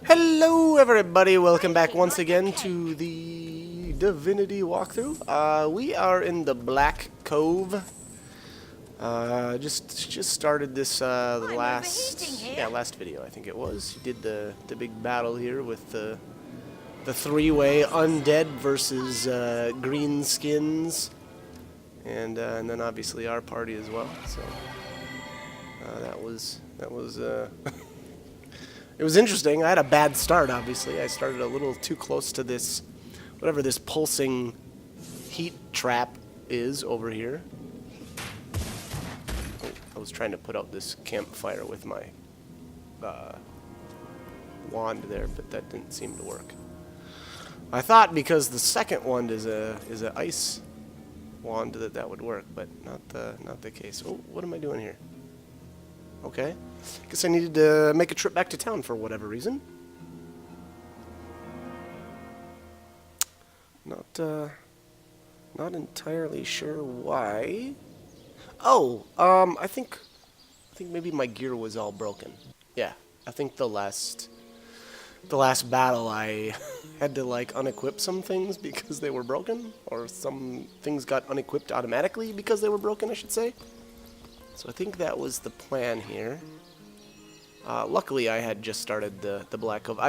Hello everybody, welcome back once again to the Divinity walkthrough. We are in the Black Cove. Just started this last video I think it was. Did the big battle here with the three-way undead versus green skins, and then obviously our party as well. So that was it was interesting. I had a bad start, obviously. I started a little too close to this, whatever this pulsing heat trap is over here. Oh, I was trying to put out this campfire with my wand there, but that didn't seem to work. I thought because the second wand is a ice wand that would work, but not the case. Oh, what am I doing here? Okay. Guess I needed to make a trip back to town for whatever reason. Not entirely sure why. Oh, I think maybe my gear was all broken. Yeah, I think the last battle I had to like unequip some things because they were broken, or some things got unequipped automatically because they were broken, I should say. So I think that was the plan here. Luckily, I had just started the Black Cove.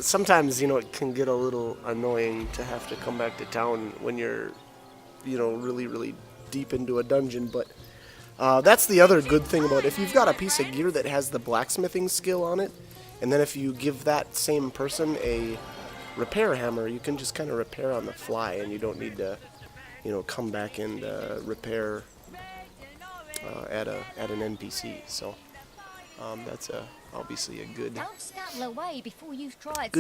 Sometimes, you know, it can get a little annoying to have to come back to town when you're, you know, really deep into a dungeon. But that's the other good thing about it. If you've got a piece of gear that has the blacksmithing skill on it, and then if you give that same person a repair hammer, you can just kind of repair on the fly, and you don't need to, you know, come back and repair at an NPC. So that's obviously a good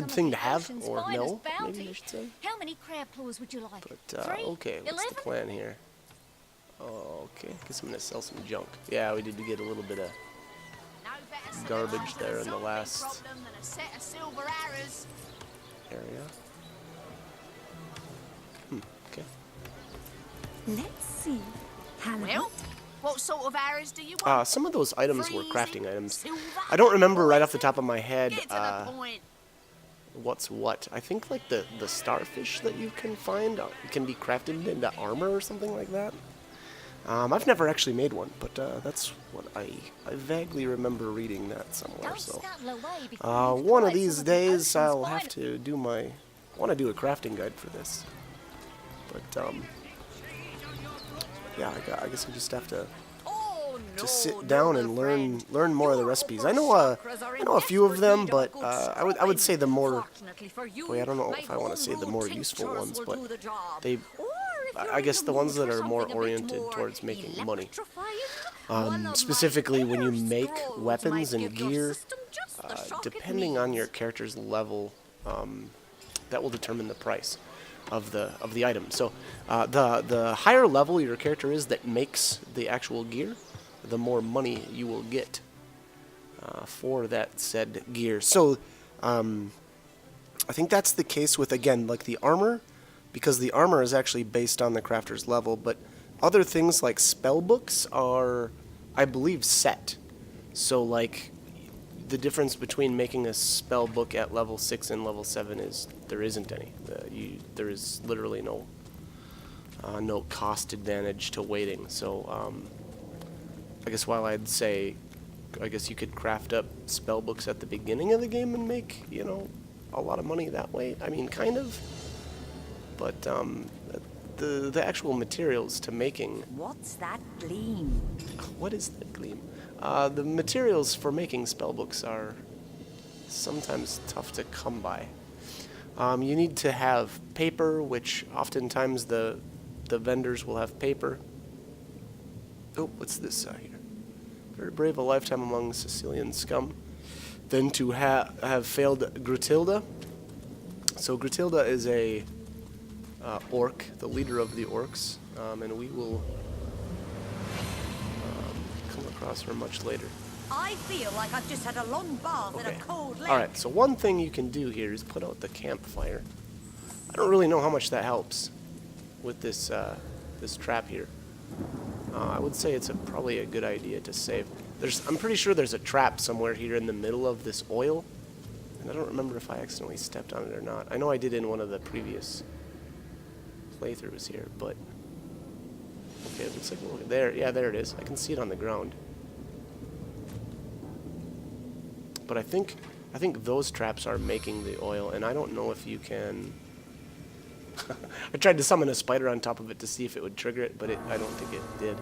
thing to have, or no, maybe I should say. How many crab claws would you like? But okay, what's the plan here? Oh, okay, guess I'm gonna sell some junk. Yeah, we did get a little bit of garbage there in the last area. Okay. Let's see. Well, what sort of arrows do you want? Some of those items were crafting items. I don't remember right off the top of my head what's what. I think like the starfish that you can find can be crafted into armor or something like that. I've never actually made one, but that's what I vaguely remember reading that somewhere. So one of these days I'll have to do I want to do a crafting guide for this. But yeah, I guess I just have to sit down and learn more of the recipes. I know a few of them, but I would say the more, boy, I don't know if I want to say the more useful ones, but I guess the ones that are more oriented towards making money. Specifically, when you make weapons and gear, depending on your character's level, that will determine the price of the item. So the higher level your character is that makes the actual gear, the more money you will get for that said gear. So I think that's the case with, again, like the armor, because the armor is actually based on the crafter's level, but other things like spell books are, I believe, set. So like the difference between making a spell book at level 6 and level 7 is there isn't any. There is literally no cost advantage to waiting. So I guess while I'd say, I guess you could craft up spell books at the beginning of the game and make, you know, a lot of money that way. I mean, kind of. But the actual materials to making. What's that gleam? What is that gleam? The materials for making spellbooks are sometimes tough to come by. You need to have paper, which oftentimes the vendors will have paper. Oh, what's this here? Very brave, a lifetime among Sicilian scum. Then to have failed Grutilda. So Grutilda is a orc, the leader of the orcs, and we will come across her much later. I feel like I've just had a long bath in a cold lake. Alright, so one thing you can do here is put out the campfire. I don't really know how much that helps with this this trap here. I would say it's probably a good idea to save. I'm pretty sure there's a trap somewhere here in the middle of this oil And I don't remember if I accidentally stepped on it or not. I know I did in one of the previous playthroughs here, but... Okay, it looks like... There, yeah, there it is. I can see it on the ground. But I think those traps are making the oil, and I don't know if you can... I tried to summon a spider on top of it to see if it would trigger it, but I don't think it did.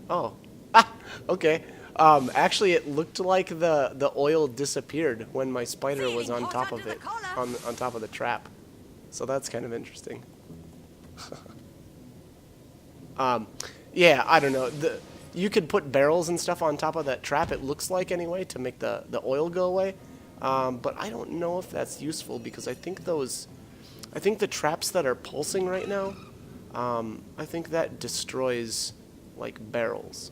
Oh. Ah! Okay. Actually, it looked like the oil disappeared when my spider was on top of it, on top of the trap. So that's kind of interesting. Yeah, I don't know. You could put barrels and stuff on top of that trap, it looks like anyway, to make the oil go away. But I don't know if that's useful because I think the traps that are pulsing right now, I think that destroys like barrels.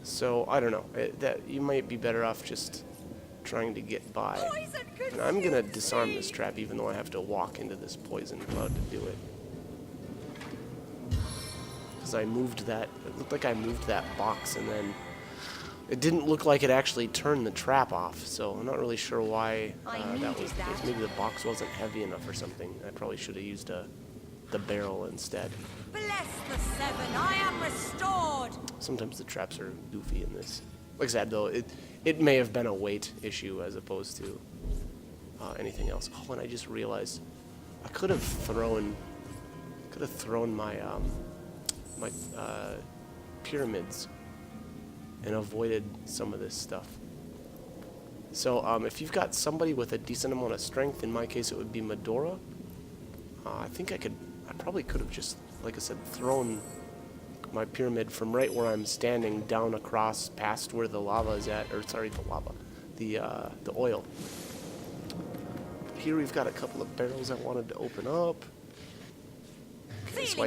So I don't know. That you might be better off just trying to get by. And I'm gonna disarm this trap even though I have to walk into this poison cloud to do it. Because I moved that. It looked like I moved that box and then it didn't look like it actually turned the trap off. So I'm not really sure why that was the case. Maybe the box wasn't heavy enough or something. I probably should have used the barrel instead. Bless the seven, I am restored. Sometimes the traps are goofy in this. Like I said, though, it may have been a weight issue as opposed to anything else. Oh, and I just realized I could have thrown my my pyramids and avoided some of this stuff. So if you've got somebody with a decent amount of strength, in my case it would be Medora. I think I probably could have just, like I said, thrown my pyramid from right where I'm standing down across past where the lava is at, or sorry, the oil. Here we've got a couple of barrels I wanted to open up. Okay, so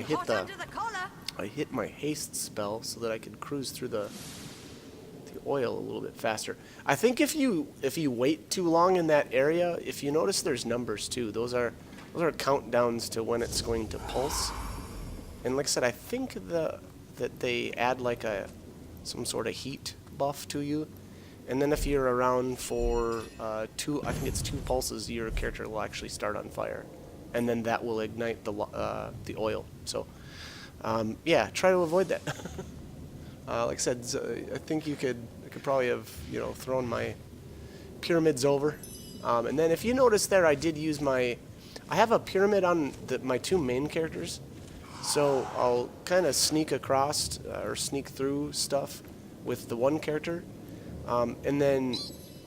I hit my haste spell so that I could cruise through the oil a little bit faster. I think if you wait too long in that area, if you notice there's numbers too. Those are countdowns to when it's going to pulse. And like I said, I think that they add like some sort of heat buff to you. And then if you're around for I think it's 2 pulses, your character will actually start on fire. And then that will ignite the oil. So yeah, try to avoid that. Like I said, I think I could probably have thrown my pyramids over. And then if you notice there, I did use I have a pyramid on my 2 main characters. So I'll kind of sneak across or sneak through stuff with the one character. And then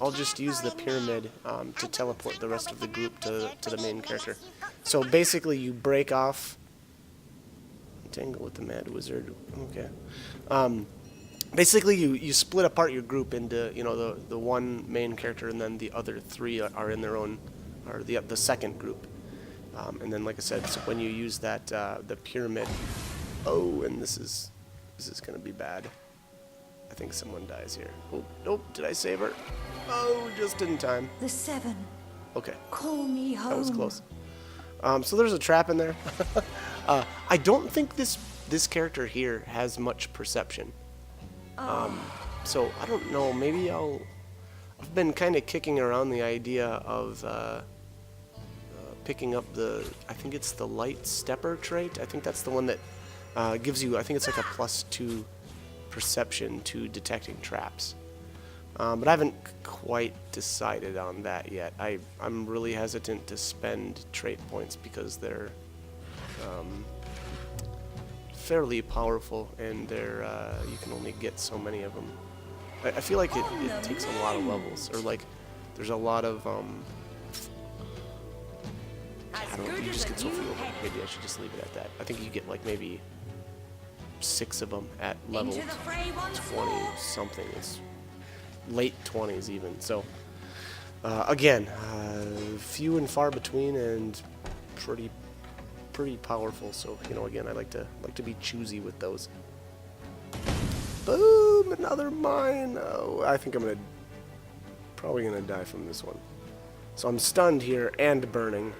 I'll just use the pyramid to teleport the rest of the group to the main character. So basically you break off... Tangle with the Mad Wizard. Okay. Basically you split apart your group into the one main character, and then the other 3 are in their own, or the second group. And then, like I said, so when you use that the pyramid, oh, and this is gonna be bad. I think someone dies here. Oh, nope, did I save her? Oh, just in time. The seven. Okay. Call me home. That was close. So there's a trap in there. I don't think this character here has much perception. So I don't know. Maybe I've been kind of kicking around the idea of picking up I think it's the light stepper trait. I think that's the one that gives you, I think it's like a +2 perception to detecting traps. But I haven't quite decided on that yet. I'm really hesitant to spend trait points because they're fairly powerful, and you can only get so many of them. I feel like it takes a lot of levels, or like there's a lot of I don't know, you just get so few of them. Maybe I should just leave it at that. I think you get like maybe 6 of them at level 20 something. It's late 20s even. So again, few and far between, and pretty powerful. So again, I like to be choosy with those. Boom! Another mine. Oh, I think I'm probably gonna die from this one. So I'm stunned here and burning.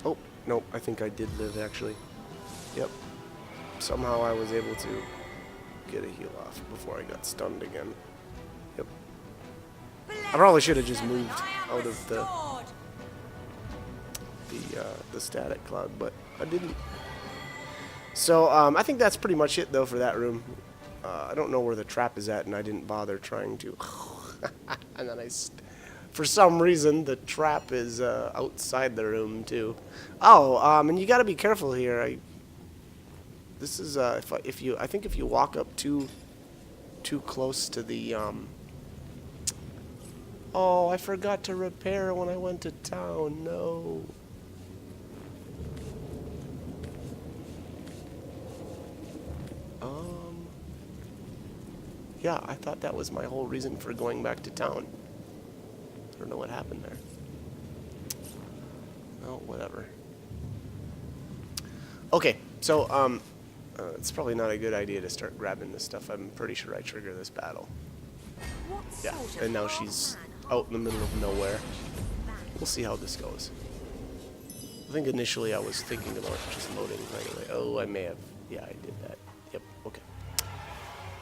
Oh, nope, I think I did live actually. Yep. Somehow I was able to get a heal off before I got stunned again. I probably should have just moved out of the static cloud, but I didn't. So I think that's pretty much it though for that room. I don't know where the trap is at, and I didn't bother trying to. And then for some reason, the trap is outside the room too. Oh, and you got to be careful here. This is I think if you walk up too close to the Oh, I forgot to repair when I went to town. No. Yeah, I thought that was my whole reason for going back to town. I don't know what happened there. Oh, whatever. Okay, so it's probably not a good idea to start grabbing this stuff. I'm pretty sure I trigger this battle. Yeah, and now she's out in the middle of nowhere. We'll see how this goes. I think initially I was thinking about just loading right away. Oh, I may have. Yeah, I did that. Yep, okay.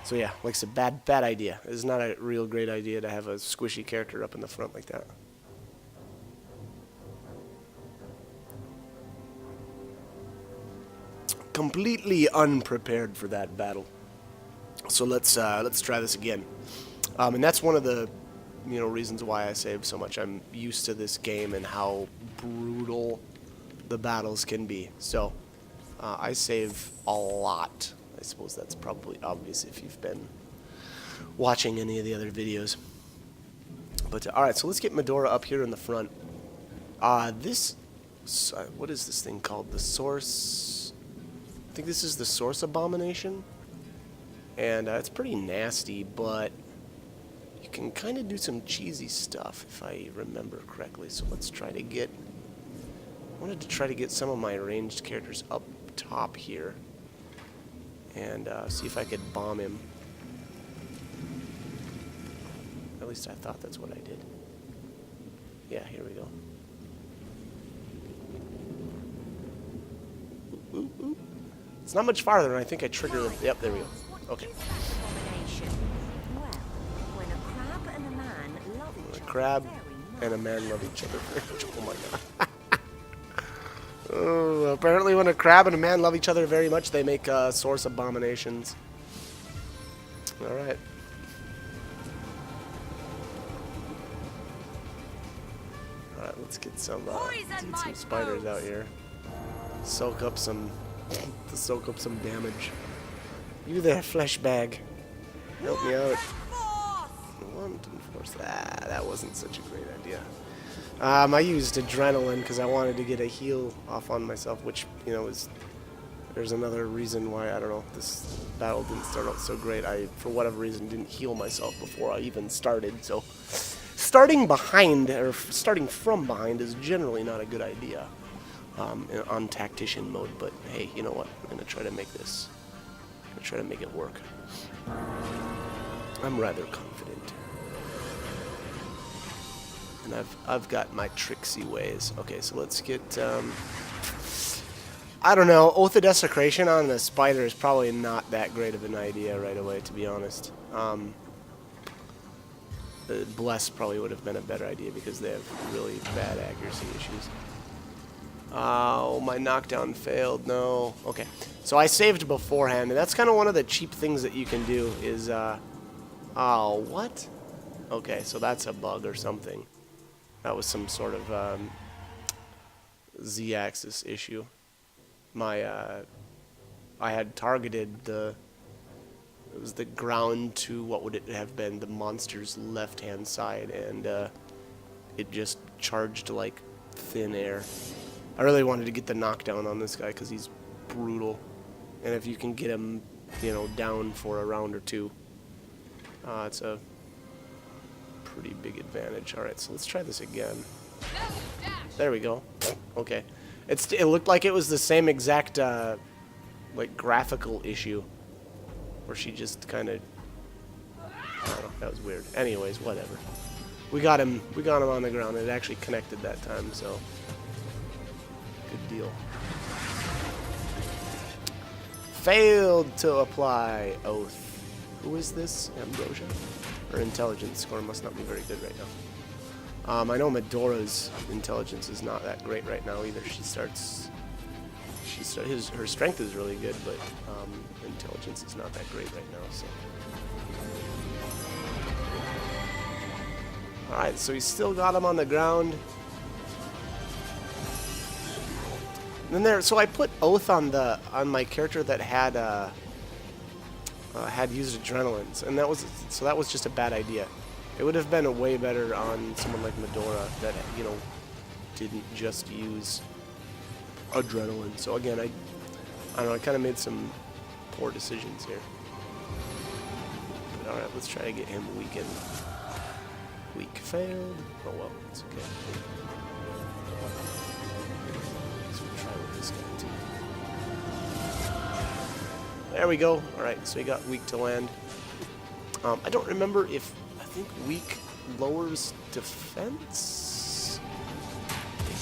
So yeah, like it's a bad idea. It's not a real great idea to have a squishy character up in the front like that. Completely unprepared for that battle. So let's try this again. And that's one of the reasons why I save so much. I'm used to this game and how brutal the battles can be. So I save a lot. I suppose that's probably obvious if you've been watching any of the other videos. But alright, so let's get Medora up here in the front. What is this thing called? The Source... I think this is the Source Abomination. And it's pretty nasty, but you can kind of do some cheesy stuff if I remember correctly. So let's try to get... I wanted to try to get some of my ranged characters up top here. And see if I could bomb him. At least I thought that's what I did. Yeah, here we go. Ooh, ooh, ooh. It's not much farther, and I think I triggered it. Yep, there we go. Okay. A crab and a man love each other very much. Oh my god. Oh, apparently when a crab and a man love each other very much, they make source abominations. Alright. Alright, let's get some spiders out here. Soak up some damage. You there, flesh bag. Help me out. Want to enforce that. That wasn't such a great idea. I used adrenaline because I wanted to get a heal off on myself, which, there's another reason why, I don't know, this battle didn't start out so great. I, for whatever reason, didn't heal myself before I even started, so starting from behind is generally not a good idea on tactician mode, but hey, you know what? I'm going to try to make this, it work. I'm rather confident. And I've got my tricksy ways. Okay, so let's get I don't know, Oath of Desecration on the spider is probably not that great of an idea right away, to be honest. Bless probably would have been a better idea because they have really bad accuracy issues. Oh, my knockdown failed. No. Okay. So I saved beforehand, and that's kind of one of the cheap things that you can do is oh, what? Okay, so that's a bug or something. That was some sort of Z-axis issue. I had targeted it was the ground to, what would it have been, the monster's left-hand side, and it just charged like thin air. I really wanted to get the knockdown on this guy because he's brutal, and if you can get him, down for a round or two, it's a pretty big advantage. All right, so let's try this again. There we go. Okay, it looked like it was the same exact like graphical issue where she just kind of, I don't know, that was weird. Anyways, whatever. We got him on the ground. It actually connected that time, so good deal. Failed to apply oath. Who is this? Ambrosia? Her intelligence score must not be very good right now. I know Medora's intelligence is not that great right now either. Her strength is really good, but intelligence is not that great right now. So, all right, so he's still got him on the ground. And then so I put Oath on my character that had used adrenalines, and that was just a bad idea. It would have been a way better on someone like Medora that, you know, didn't just use adrenaline. So again, I don't know, I kind of made some poor decisions here. But alright, let's try to get him weakened. Weak failed. Oh well, it's okay. So we'll try with this guy too. There we go. Alright, so he got weak to land. I don't remember if... I think weak lowers defense?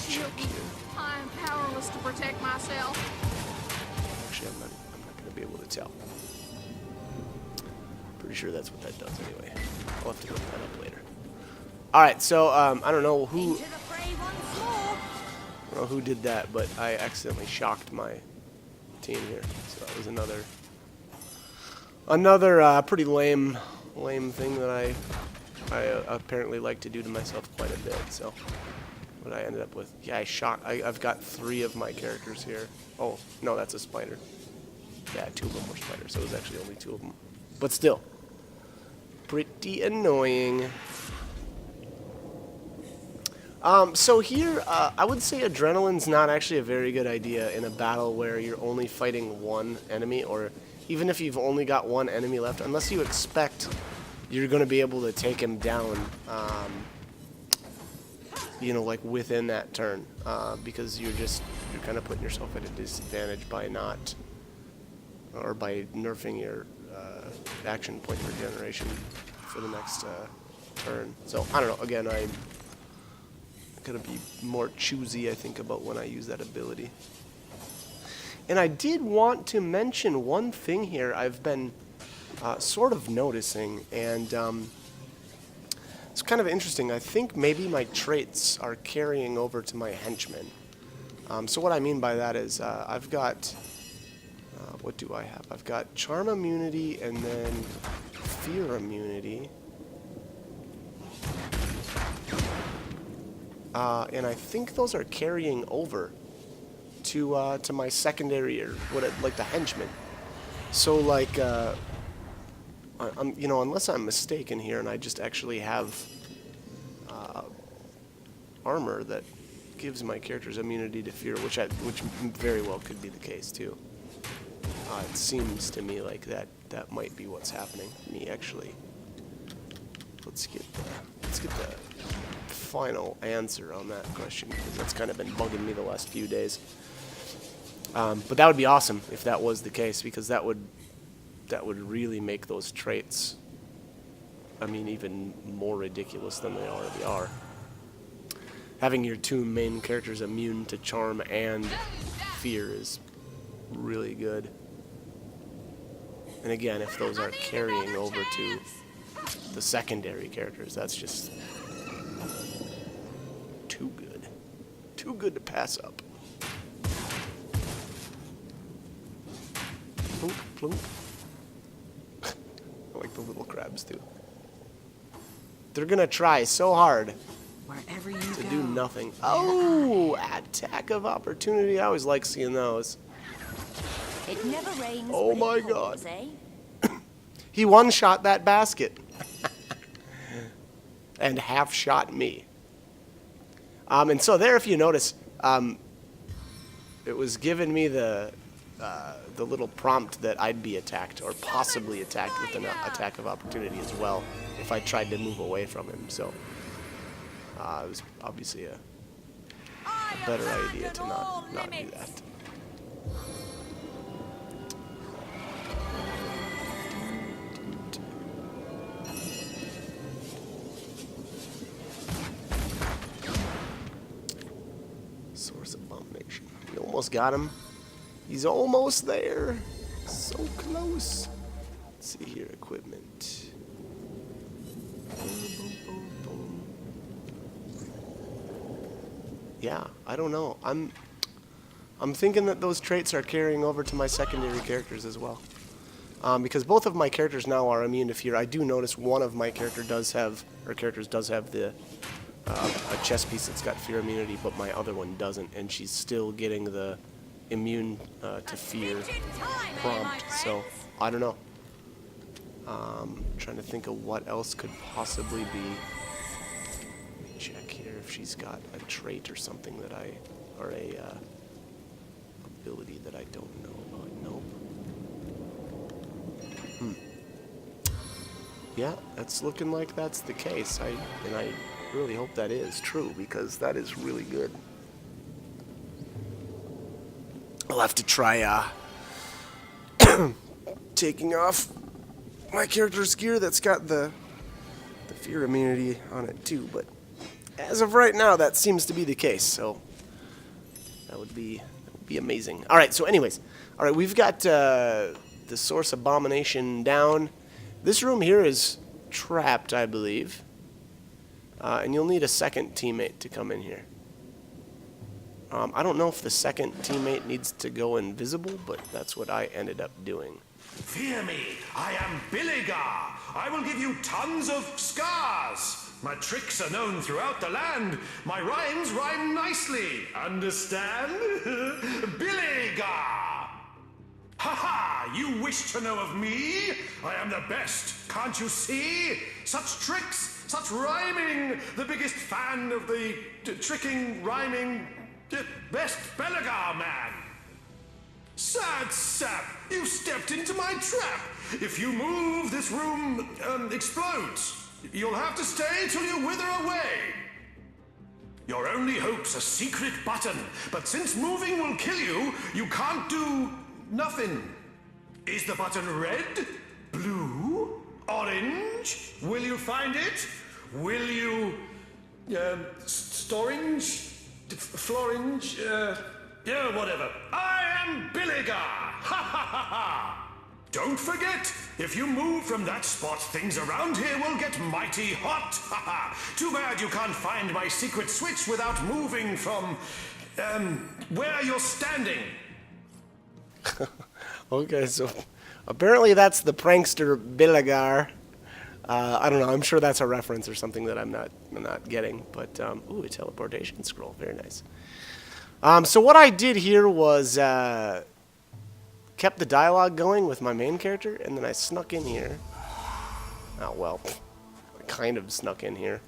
Check here. I am powerless to protect myself. Actually, I'm not going to be able to tell. Pretty sure that's what that does anyway. I'll have to look that up later. Alright, so I don't know who did that, but I accidentally shocked my team here. So that was another pretty lame thing that I apparently like to do to myself quite a bit. So what I ended up with, yeah, I've got 3 of my characters here. Oh no, that's a spider. Yeah, 2 of them were spiders, so it was actually only 2 of them. But still, pretty annoying. So here, I would say adrenaline's not actually a very good idea in a battle where you're only fighting one enemy, or even if you've only got one enemy left, unless you expect you're going to be able to take him down, you know, like within that turn, because you're kind of putting yourself at a disadvantage by by nerfing your action point regeneration for the next turn. So I don't know. Again, I'm gonna be more choosy, I think, about when I use that ability. And I did want to mention one thing here I've been sort of noticing, and it's kind of interesting. I think maybe my traits are carrying over to my henchmen. So what I mean by that is I've got, what do I have? I've got charm immunity and then fear immunity. And I think those are carrying over to my secondary, or like the henchmen. So like, you know, unless I'm mistaken here, and I just actually have armor that gives my characters immunity to fear, which very well could be the case too. It seems to me like that might be what's happening. Let's get the final answer on that question, because that's kind of been bugging me the last few days. But that would be awesome if that was the case, because that would really make those traits, I mean, even more ridiculous than they already are. Having your 2 main characters immune to charm and fear is really good. And again, if those are carrying over to the secondary characters, that's just too good. Too good to pass up. Plunk, plunk. I like the little crabs too. They're gonna try so hard to do nothing. Oh, attack of opportunity. I always like seeing those. It never rains. Oh my God. He one-shot that basket. And half-shot me. And so there, if you notice, it was giving me the little prompt that I'd be attacked, or possibly attacked with an attack of opportunity as well, if I tried to move away from him. So it was obviously a better idea to not do that. Source abomination. We almost got him. He's almost there. So close. Let's see here, equipment. yeah, I don't know. I'm thinking that those traits are carrying over to my secondary characters as well. Because both of my characters now are immune to fear. I do notice one of my characters does have the a chest piece that's got fear immunity, but my other one doesn't, and she's still getting the immune to fear prompt. So I don't know. Trying to think of what else could possibly be. Let me check here if she's got a trait or something that or a ability that I don't know about. Nope. Yeah, that's looking like that's the case. I really hope that is true, because that is really good. I'll have to try taking off my character's gear that's got the fear immunity on it too, but as of right now that seems to be the case, so that would be amazing. Alright, so anyways, alright, we've got the source abomination down. This room here is trapped, I believe. And you'll need a second teammate to come in here. I don't know if the second teammate needs to go invisible, but that's what I ended up doing. Fear me, I am Billigar. I will give you tons of scars. My tricks are known throughout the land. My rhymes rhyme nicely. Understand? Billigar! Ha ha! You wish to know of me? I am the best, can't you see? Such tricks, such rhyming. The biggest fan of the tricking, rhyming, best Billigar man. Sad sap, you stepped into my trap. If you move, this room explodes. You'll have to stay till you wither away. Your only hope's a secret button, but since moving will kill you, you can't do nothing. Is the button red? Blue? Orange? Will you find it? Will you... storange? Florange? Yeah, whatever. I am Billigar! Ha ha ha ha! Don't forget, if you move from that spot, things around here will get mighty hot! Ha ha! Too bad you can't find my secret switch without moving from... where you're standing. Okay, so apparently that's the prankster Billigar. I don't know, I'm sure that's a reference or something that I'm not getting, but ooh, a teleportation scroll, very nice. So what I did here was kept the dialogue going with my main character, and then I snuck in here. Oh, well, I kind of snuck in here.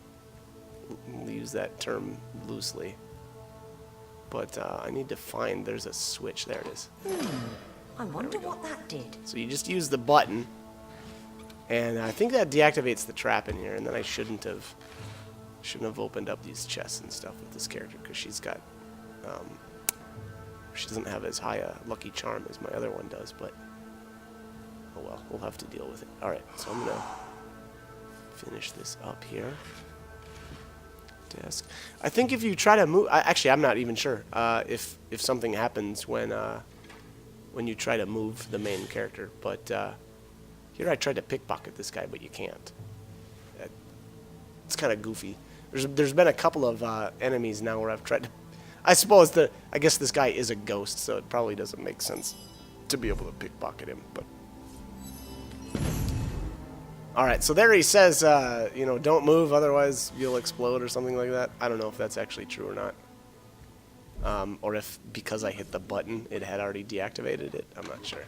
We'll use that term loosely. But I need to find, there's a switch, there it is. I wonder what that did. So you just use the button, and I think that deactivates the trap in here, and then I shouldn't have opened up these chests and stuff with this character, because she's got, she doesn't have as high a lucky charm as my other one does, but oh well, we'll have to deal with it. Alright, so I'm gonna finish this up here. Desk. I think if you try to move, actually I'm not even sure if something happens when you try to move the main character, but here I tried to pickpocket this guy, but you can't. It's kind of goofy. There's been a couple of enemies now where I've tried to. I suppose I guess this guy is a ghost, so it probably doesn't make sense to be able to pickpocket him. But all right, so there he says, you know, don't move, otherwise you'll explode or something like that. I don't know if that's actually true or not, or if because I hit the button it had already deactivated it. I'm not sure.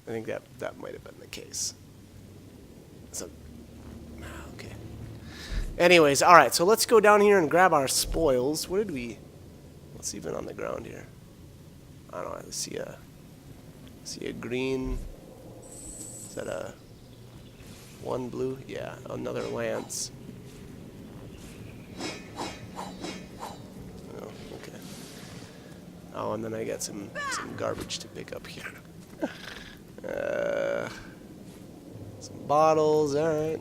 I think that might have been the case. So, okay. Anyways, all right, so let's go down here and grab our spoils. What did we? What's even on the ground here? I don't know. I see a green. Is that a one blue? Yeah, another lance. Oh, okay. Oh, and then I got some garbage to pick up here. Some bottles. All right.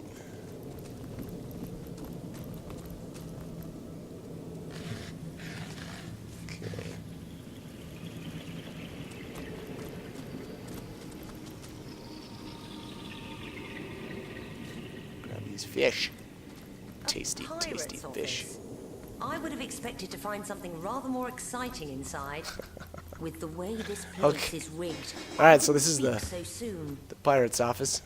Fish. Tasty, tasty fish. I would have expected to find something rather more exciting inside. With the way this place Okay. is rigged. All right, so this is the So soon. pirate's office.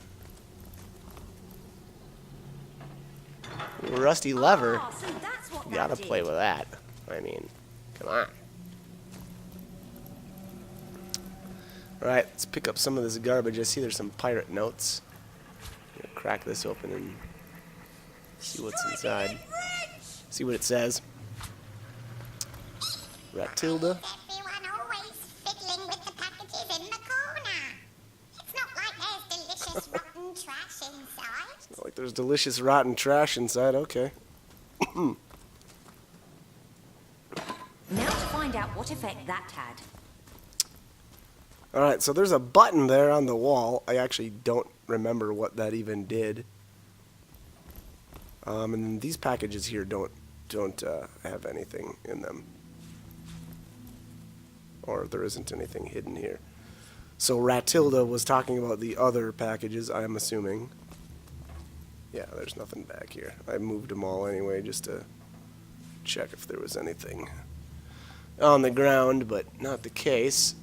Rusty lever. Ah, so that's what You gotta that play did. with that. I mean, come on. Alright, let's pick up some of this garbage. I see there's some pirate notes. I'm gonna crack this open and see what's inside. See what it says. Ratilda. Everyone always fiddling with the packages in the corner. It's not like there's delicious rotten trash inside. Like there's delicious rotten trash inside. Okay. Now to find out what effect that had. Alright, so there's a button there on the wall. I actually don't remember what that even did. And then these packages here don't have anything in them. Or there isn't anything hidden here. So Ratilda was talking about the other packages, I'm assuming. Yeah, there's nothing back here. I moved them all anyway just to check if there was anything on the ground, but not the case.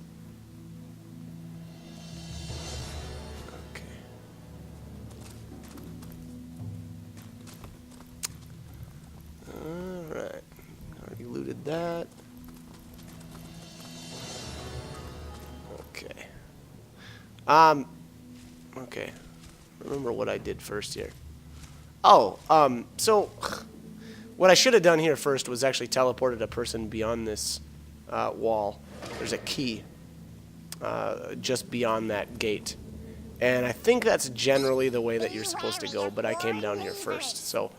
Okay. Alright. Already looted that. Okay. Okay. Remember what I did first here. Oh, so what I should have done here first was actually teleported a person beyond this wall. There's a key just beyond that gate. And I think that's generally the way that you're supposed to go, but I came down here first. So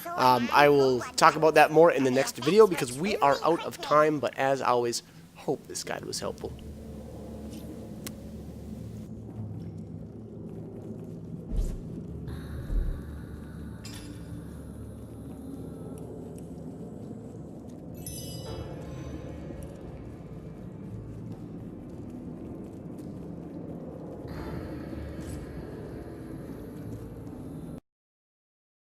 I will talk about that more in the next video because we are out of time, but as always, hope this guide was helpful.